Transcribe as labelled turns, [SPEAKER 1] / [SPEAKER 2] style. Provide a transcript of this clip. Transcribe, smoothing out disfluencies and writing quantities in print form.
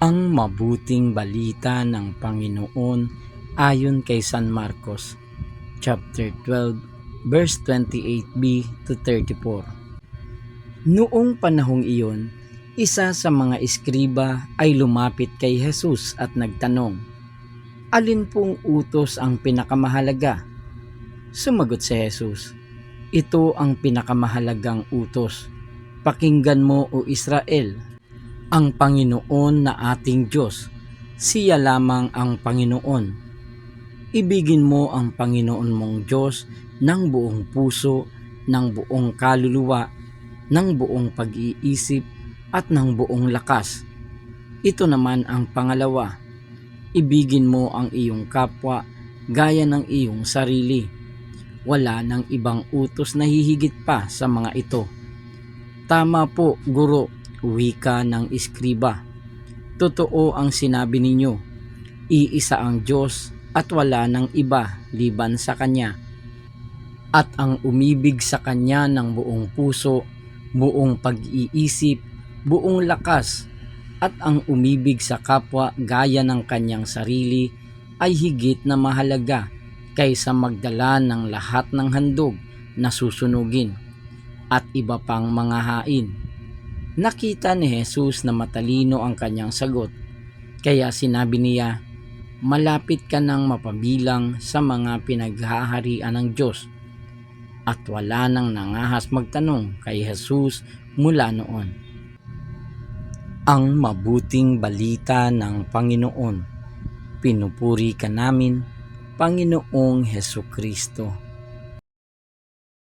[SPEAKER 1] Ang mabuting balita ng Panginoon ayon kay San Marcos, chapter 12, verse 28b to 34. Noong panahong iyon, isa sa mga eskriba ay lumapit kay Jesus at nagtanong, "Alin pong utos ang pinakamahalaga?" Sumagot si Jesus, "Ito ang pinakamahalagang utos. Pakinggan mo, o Israel, ang Panginoon na ating Diyos, siya lamang ang Panginoon. Ibigin mo ang Panginoon mong Diyos ng buong puso, ng buong kaluluwa, ng buong pag-iisip, at ng buong lakas. Ito naman ang pangalawa, ibigin mo ang iyong kapwa gaya ng iyong sarili. Wala nang ibang utos na hihigit pa sa mga ito." "Tama po, Guro," wika ng eskriba. "Totoo ang sinabi ninyo. Iisa ang Diyos at wala nang iba liban sa Kanya. At ang umibig sa Kanya ng buong puso, buong pag-iisip, buong lakas, at ang umibig sa kapwa gaya ng kanyang sarili ay higit na mahalaga kaysa magdala ng lahat ng handog na susunugin at iba pang mga hain." Nakita ni Jesus na matalino ang kanyang sagot, kaya sinabi niya, "Malapit ka nang mapabilang sa mga pinaghaharian ng Diyos." At wala nang nangahas magtanong kay Jesus mula noon. Ang mabuting balita ng Panginoon. Pinupuri ka namin, Panginoong Hesukristo.